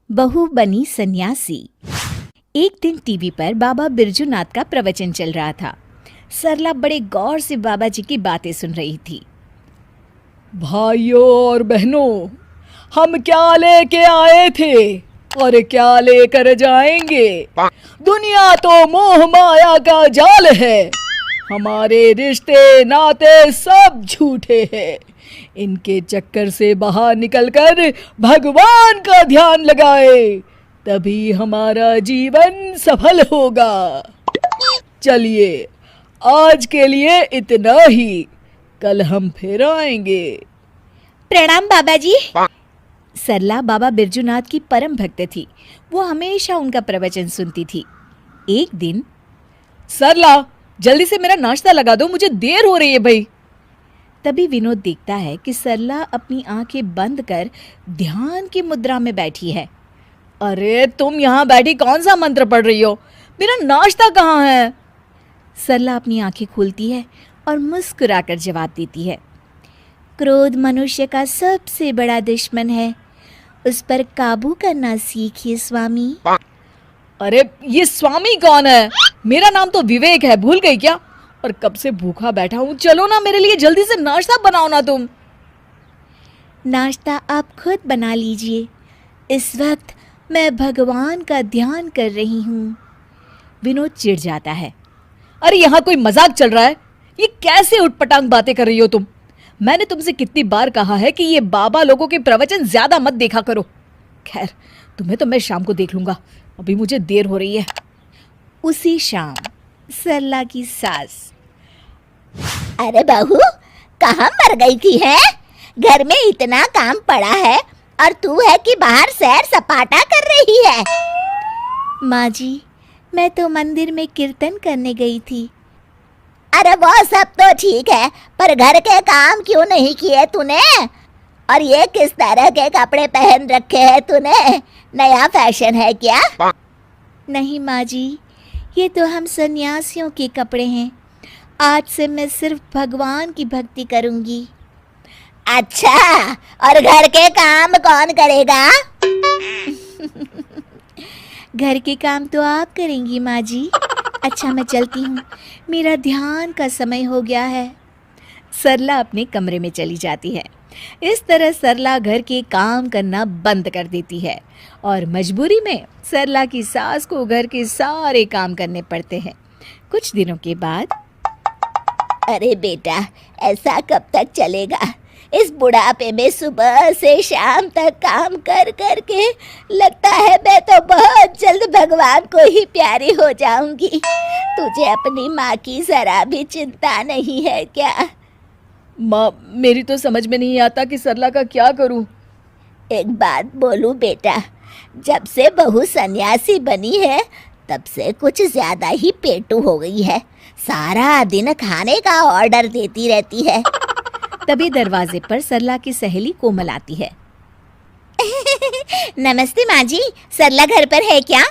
बहू बनी सन्यासी। एक दिन टीवी पर बाबा बिरजू नाथ का प्रवचन चल रहा था। सरला बड़े गौर से बाबा जी की बातें सुन रही थी। भाइयों और बहनों, हम क्या लेके आए थे और क्या लेकर जाएंगे। दुनिया तो मोह माया का जाल है। हमारे रिश्ते नाते सब झूठे हैं। इनके चक्कर से बाहर निकलकर भगवान का ध्यान लगाए, तभी हमारा जीवन सफल होगा। चलिए, आज के लिए इतना ही, कल हम फिर आएंगे। प्रणाम बाबा जी। सरला बाबा बिरजू नाथ की परम भक्त थी। वो हमेशा उनका प्रवचन सुनती थी। एक दिन, सरला, जल्दी से मेरा नाश्ता लगा दो, मुझे देर हो रही है भाई। तभी विनोद देखता है कि सरला अपनी आंखें बंद कर ध्यान की मुद्रा में बैठी है। अरे तुम यहाँ बैठी कौन सा मंत्र पढ़ रही हो? मेरा नाश्ता कहाँ है? सरला अपनी आंखें खोलती है और मुस्कुराकर जवाब देती है, क्रोध मनुष्य का सबसे बड़ा दुश्मन है, उस पर काबू करना सीखिए स्वामी। अरे ये स्वामी कौन है? मेरा नाम तो विवेक है, भूल गई क्या? और कब से भूखा बैठा हूँ, चलो ना मेरे लिए जल्दी से नाश्ता बनाओ ना तुम। नाश्ता आप खुद बना लीजिए, इस वक्त मैं भगवान का ध्यान कर रही हूँ। विनोद चिढ़ जाता है। अरे यहाँ कोई मजाक चल रहा है? ये कैसे उटपटांग बातें कर रही हो तुम? मैंने तुमसे कितनी बार कहा है कि ये बाबा लोगों के प्रवचन ज्यादा मत देखा करो। खैर, तुम्हें तो मैं शाम को देख लूंगा, अभी मुझे देर हो रही है। उसी शाम सरला की सास, अरे बहू, कहाँ मर गई थी है? घर में इतना काम पड़ा है और तू है कि बाहर सैर सपाटा कर रही है। माँ जी, मैं तो मंदिर में कीर्तन करने गई थी। अरे वो सब तो ठीक है, पर घर के काम क्यों नहीं किए तूने? और ये किस तरह के कपड़े पहन रखे हैं तूने? नया फैशन है क्या? नहीं माँ जी, ये तो हम सन्यासियों के कपड़े हैं। आज से मैं सिर्फ भगवान की भक्ति करूंगी। अच्छा, और घर के काम कौन करेगा? घर के काम तो आप करेंगी माँ जी। अच्छा, मैं चलती हूँ, मेरा ध्यान का समय हो गया है। सरला अपने कमरे में चली जाती है। इस तरह सरला घर के काम करना बंद कर देती है और मजबूरी में सरला की सास को घर के सारे काम करने पड़ते हैं। कुछ दिनों के बाद, अरे बेटा, ऐसा कब तक चलेगा? इस बुढ़ापे में सुबह से शाम तक काम कर कर के लगता है मैं तो बहुत जल्द भगवान को ही प्यारी हो जाऊंगी। तुझे अपनी माँ की जरा भी चिंता नहीं है क्या? माँ, मेरी तो समझ में नहीं आता कि सरला का क्या करूं। एक बात बोलूं बेटा, जब से बहू सन्यासी बनी है तब से कुछ ज्यादा ही पेटू हो गई है। सारा दिन खाने का ऑर्डर देती रहती है। तभी दरवाजे पर सरला की सहेली कोमल आती है। नमस्ते माँ जी, सरला घर पर है क्या?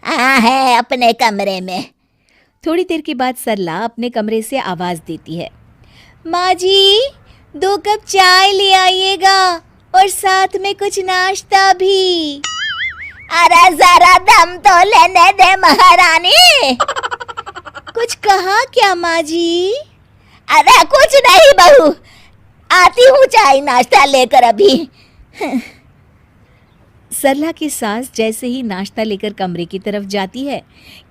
हाँ है, अपने कमरे में। थोड़ी देर के बाद सरला अपने कमरे से आवाज देती है, माँ जी, 2 कप चाय ले आइएगा और साथ में कुछ नाश्ता भी। अरे जरा दम तो लेने दे महारानी। कुछ कहा क्या माँ जी? अरे कुछ नहीं बहू, आती हूँ चाय नाश्ता लेकर अभी। सरला की सास जैसे ही नाश्ता लेकर कमरे की तरफ जाती है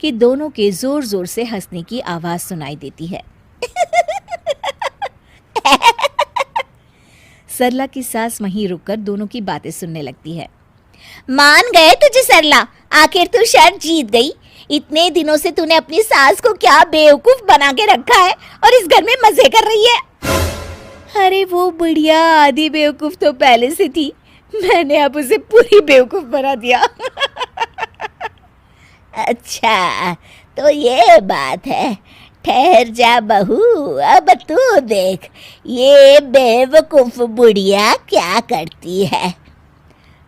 कि दोनों के जोर जोर से हंसने की आवाज सुनाई देती है। सरला की सास वहीं रुककर दोनों की बातें सुनने लगती है। मान गए तुझे सरला, आखिर तू शर्त जीत गई। इतने दिनों से तूने अपनी सास को क्या बेवकूफ बना के रखा है और इस घर में मजे कर रही है। अरे वो बुढ़िया आधी बेवकूफ तो पहले से थी, मैंने अब उसे पूरी बेवकूफ बना दिया। अच्छा, तो ये बात है। ठहर जा बहू, अब तू देख ये बेवकूफ बुढ़िया क्या करती है।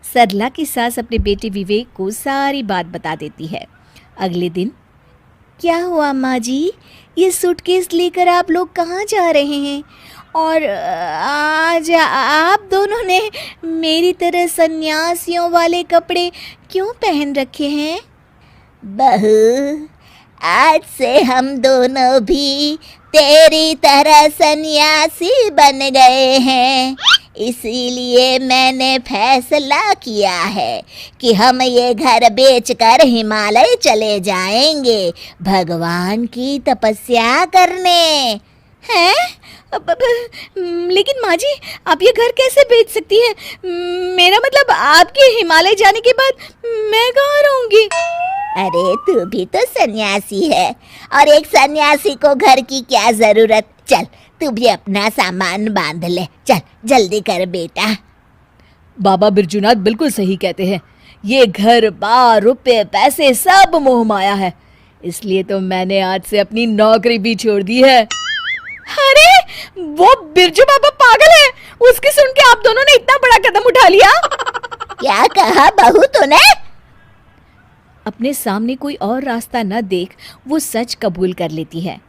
सरला की सास अपने बेटे विवेक को सारी बात बता देती है। अगले दिन, क्या हुआ माँ जी, ये सूटकेस लेकर आप लोग कहाँ जा रहे हैं और आज आप दोनों ने मेरी तरह सन्यासियों वाले कपड़े क्यों पहन रखे हैं? बहू, आज से हम दोनों भी तेरी तरह सन्यासी बन गए हैं। इसीलिए मैंने फैसला किया है कि हम ये घर बेचकर हिमालय चले जाएंगे भगवान की तपस्या करने। हैं? लेकिन माँ जी, आप ये घर कैसे बेच सकती है? मेरा मतलब आपके हिमालय जाने के बाद मैं कहाँ रहूंगी? अरे तू भी तो सन्यासी है और एक सन्यासी को घर की क्या जरूरत। चल तू भी अपना सामान बांध ले, चल जल्दी कर बेटा। बाबा बिरजूनाथ बिल्कुल सही कहते हैं। ये घर बार रुपए पैसे सब मोह माया है, इसलिए तो मैंने आज से अपनी नौकरी भी छोड़ दी है। अरे वो बिरजू बाबा पागल है, उसकी सुन के आप दोनों ने इतना बड़ा कदम उठा लिया। क्या कहा बहू तूने? अपने सामने कोई और रास्ता न देख वो सच कबूल कर लेती है।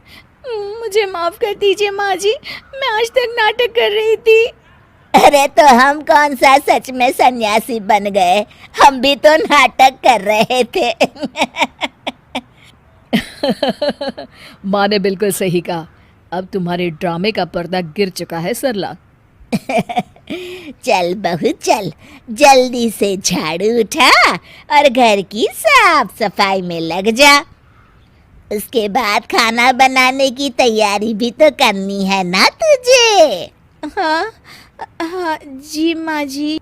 मुझे माफ कर दीजिए माँ जी, मैं आज तक नाटक कर रही थी। अरे तो हम कौन सा सच में सन्यासी बन गए, हम भी तो नाटक कर रहे थे। माँ ने बिल्कुल सही कहा। अब तुम्हारे ड्रामे का पर्दा गिर चुका है सरला। चल बहू चल, जल्दी से झाड़ू उठा और घर की साफ सफाई में लग जा। उसके बाद खाना बनाने की तैयारी भी तो करनी है ना तुझे। हाँ हाँ जी माँ जी।